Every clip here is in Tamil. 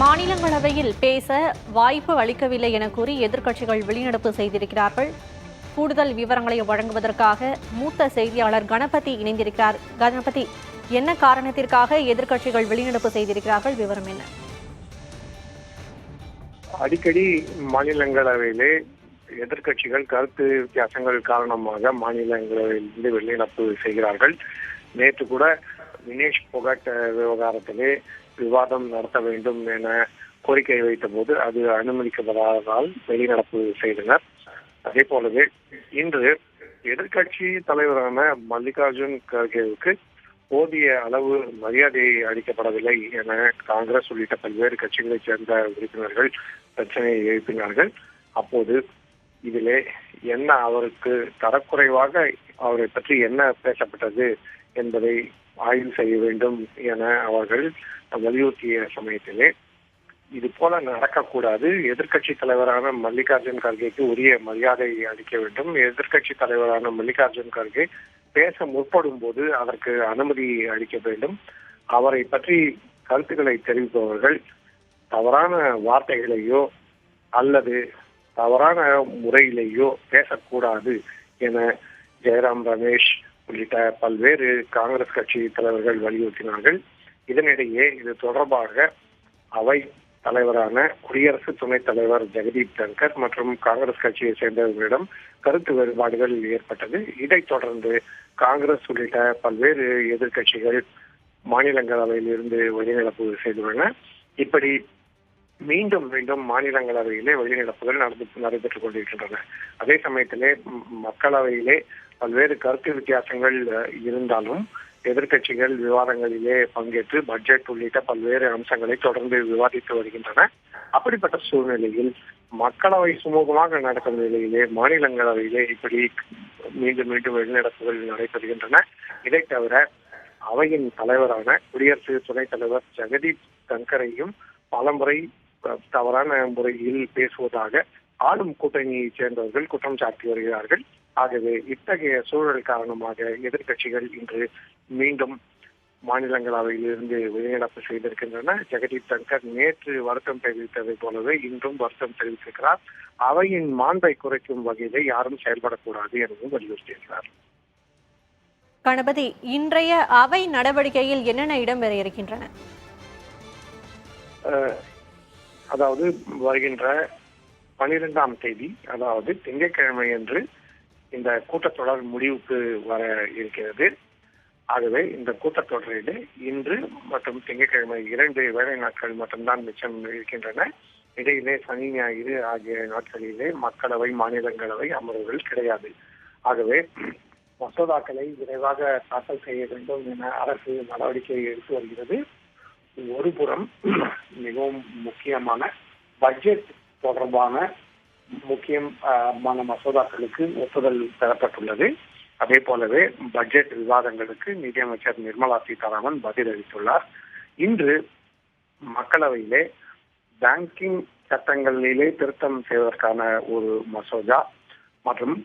மாநிலங்களவையில் பேச வாய்ப்பு அளிக்கவில்லை என கூறி எதிர்க்கட்சிகள் வெளிநடப்பு செய்திருக்கிறார்கள். கூடுதல் விவரங்களை வழங்குவதற்காக மூத்த செய்தியாளர் கணபதி இணைந்திருக்கிறார். கணபதி, என்ன காரணத்திற்காக எதிர்க்கட்சிகள் வெளிநடப்பு செய்திருக்கிறார்கள்? விவரம் என்ன? அடிக்கடி மாநிலங்களவையிலே எதிர்க்கட்சிகள் கருத்து வித்தியாசங்கள் காரணமாக மாநிலங்களவையிலிருந்து வெளிநடப்பு செய்கிறார்கள். நேற்று கூட வினேஷ் பொகட் விவகாரத்திலே விவாதம் நடத்த வேண்டும் என கோரிக்கை வைத்த போது அது அனுமதிக்கப்படாததால் வெளிநடப்பு செய்தனர். அதே போலவே இன்று எதிர்கட்சி தலைவரான மல்லிகார்ஜுன் கர்கேவுக்கு போதிய அளவு மரியாதை அளிக்கப்படவில்லை என காங்கிரஸ் உள்ளிட்ட பல்வேறு கட்சிகளைச் சேர்ந்த உறுப்பினர்கள் பிரச்சனையை எழுப்பினார்கள். அப்போது இதிலே என்ன அவருக்கு தரக்குறைவாக அவரை பற்றி என்ன பேசப்பட்டது என்பதை ஆய்வு செய்ய வேண்டும் என அவர்கள் வலியுறுத்திய சமயத்திலே இது போல நடக்கக்கூடாது, எதிர்கட்சி தலைவரான மல்லிகார்ஜுன் கர்கேக்கு உரிய மரியாதை அளிக்க வேண்டும், எதிர்கட்சி தலைவரான மல்லிகார்ஜுன் கர்கே பேச முற்படும் போது அதற்கு அனுமதி அளிக்க வேண்டும், அவரை பற்றி கருத்துக்களை தெரிவிப்பவர்கள் தவறான வார்த்தைகளையோ அல்லது தவறான முறையிலேயோ பேசக்கூடாது என ஜெயராம் ரமேஷ் உள்ளிட்ட பல்வேறு காங்கிரஸ் கட்சி தலைவர்கள் வலியுறுத்தினார்கள். இதனிடையே இது தொடர்பாக அவை தலைவரான குடியரசு துணைத் தலைவர் ஜெகதீப் தங்கர் மற்றும் காங்கிரஸ் கட்சியை சேர்ந்தவர்களிடம் கருத்து வேறுபாடுகள் ஏற்பட்டது. இதைத் தொடர்ந்து காங்கிரஸ் உள்ளிட்ட பல்வேறு எதிர்கட்சிகள் மாநிலங்களவையில் இருந்து வெளிநடப்பு செய்துள்ளன. இப்படி மீண்டும் மீண்டும் மாநிலங்களவையிலே வெளிநடப்புகள் நடைபெற்றுக் கொண்டிருக்கின்றன. அதே சமயத்திலே மக்களவையிலே பல்வேறு கருத்து வித்தியாசங்கள் இருந்தாலும் எதிர்கட்சிகள் விவாதங்களிலே பங்கேற்று பட்ஜெட் உள்ளிட்ட பல்வேறு அம்சங்களை தொடர்ந்து விவாதித்து வருகின்றன. அப்படிப்பட்ட சூழ்நிலையில் மக்களவை சுமூகமாக நடக்கும் நிலையிலே மாநிலங்களவையிலே இப்படி மீண்டும் மீண்டும் வெளிநடப்புகள் நடைபெறுகின்றன. இதை தவிர அவையின் தலைவரான குடியரசு துணைத் தலைவர் ஜெகதீப் தங்கரையும் பலமுறை தவறான முறையில் பேசுவதாக ஆளும் கூட்டணியைச் சேர்ந்தவர்கள் குற்றம் சாட்டி வருகிறார்கள். ஆகவே இத்தகைய சூழல் காரணமாக எதிர்கட்சிகள் இன்று மீண்டும் மாநிலங்களவையில் இருந்து வெளிநடப்பு செய்திருக்கின்றன. ஜெகதீப் தங்கர் நேற்று வருத்தம் தெரிவித்ததை போலவே இன்றும் வருத்தம் தெரிவித்திருக்கிறார். அவையின் மாண்பை குறைக்கும் வகையிலே யாரும் செயல்படக்கூடாது எனவும் வலியுறுத்தியிருக்கிறார். கணபதி, இன்றைய அவை நடவடிக்கையில் என்னென்ன இடம்பெற இருக்கின்றன? அதாவது வருகின்ற 12ஆம் தேதி, அதாவது திங்கட்கிழமை அன்று இந்த கூட்டத்தொடர் முடிவுக்கு வர இருக்கிறது. ஆகவே இந்த கூட்டத்தொடரிலே இன்று மற்றும் திங்கட்கிழமை 2 வேலை நாட்கள் மட்டும்தான் மிச்சம் இருக்கின்றன. இடையிலே சனி ஞாயிறு ஆகிய நாட்களிலே மக்களவை மாநிலங்களவை அமர்வுகள் கிடையாது. ஆகவே மசோதாக்களை விரைவாக தாக்கல் செய்ய வேண்டும் என அரசு நடவடிக்கை எடுத்து வருகிறது. ஒருபுறம் மிகவும் முக்கியமான பட்ஜெட் தொடர்பான முக்கியமான மசோதாக்களுக்கு ஒப்புதல் பெறப்பட்டுள்ளது. அதே போலவே பட்ஜெட் விவாதங்களுக்கு நிதியமைச்சர் நிர்மலா சீதாராமன் பதில் அளித்துள்ளார். இன்று மக்களவையிலே பேங்கிங் சட்டங்களிலே திருத்தம் செய்வதற்கான ஒரு மசோதா மற்றும்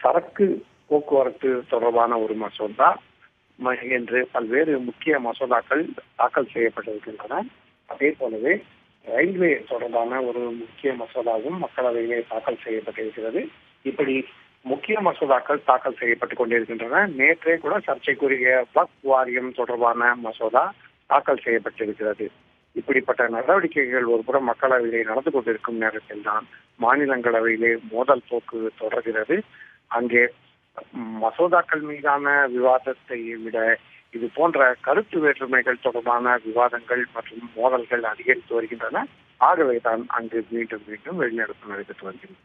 சரக்கு போக்குவரத்து தொடர்பான ஒரு மசோதா என்று பல்வேறு முக்கிய மசோதாக்கள் தாக்கல் செய்யப்பட்டிருக்கின்றன. அதே போலவே ரயில்வே தொடர்பான ஒரு முக்கிய மசோதாவும் மக்களவையிலே தாக்கல் செய்யப்பட்டிருக்கிறது. இப்படி முக்கிய மசோதாக்கள் தாக்கல் செய்யப்பட்டுக் கொண்டிருக்கின்றன. நேற்றே கூட சர்ச்சைக்குரிய வக்ஃப் வாரியம் தொடர்பான மசோதா தாக்கல் செய்யப்பட்டிருக்கிறது. இப்படிப்பட்ட நடவடிக்கைகள் ஒருபுறம் மக்களவையிலே நடந்து கொண்டிருக்கும் நேரத்தில் தான் மாநிலங்களவையிலே மோதல் போக்கு தொடர்கிறது. அங்கே மசோதாக்கள் மீதான விவாதத்தை விட இது போன்ற கருத்து வேற்றுமைகள் தொடர்பான விவாதங்கள் மற்றும் மோதல்கள் அதிகரித்து வருகின்றன. ஆகவேதான் அங்கு மீண்டும் மீண்டும் வெளிநடப்பு நடைபெற்று வருகிறது.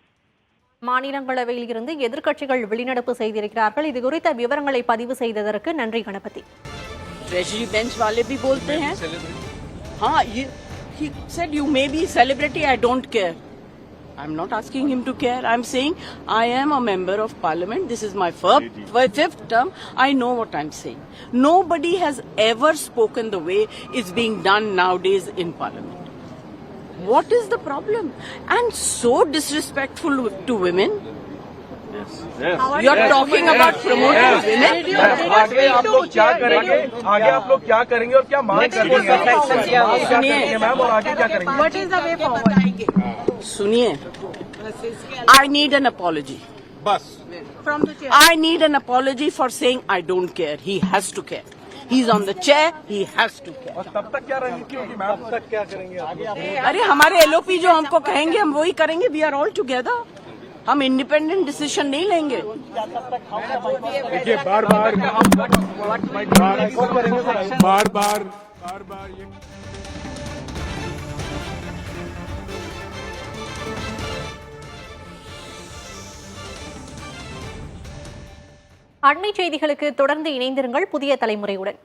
மாநிலங்களவையில் இருந்து எதிர்க்கட்சிகள் வெளிநடப்பு செய்திருக்கிறார்கள். இது குறித்த விவரங்களை பதிவு செய்ததற்கு நன்றி கணபதி. ट्रेजरी बेंच वाले भी बोलते हैं, हाँ, he said you may be celebrity, I don't care. I'm not asking him to care. I'm saying I am a member of parliament. This is my fifth term. I know what I'm saying. Nobody has ever spoken the way it's being done nowadays in parliament. What is the problem? And so disrespectful to women. You are talking about promoting women. आगे आप लोग क्या करेंगे? आगे आप लोग क्या करेंगे और क्या मांग करेंगे मैम, और आगे क्या करेंगे? What is the way forward? सुनिए, I need an apology. From the chair. I need an apology for saying I don't care. He has to care. He's on the chair. He has to care. और तब तक क्या रणनीति होगी मैम? तब तक क्या करेंगे? अरे हमारे LOP जो हमको कहेंगे हम वही करेंगे. We are all together. हम इंडिपेंडेंट डिसीजन नहीं लेंगे. देखिए बार बार ये அண்மை செய்திகளுக்கு தொடர்ந்து இணைந்திருங்கள் புதிய தலைமுறையுடன்.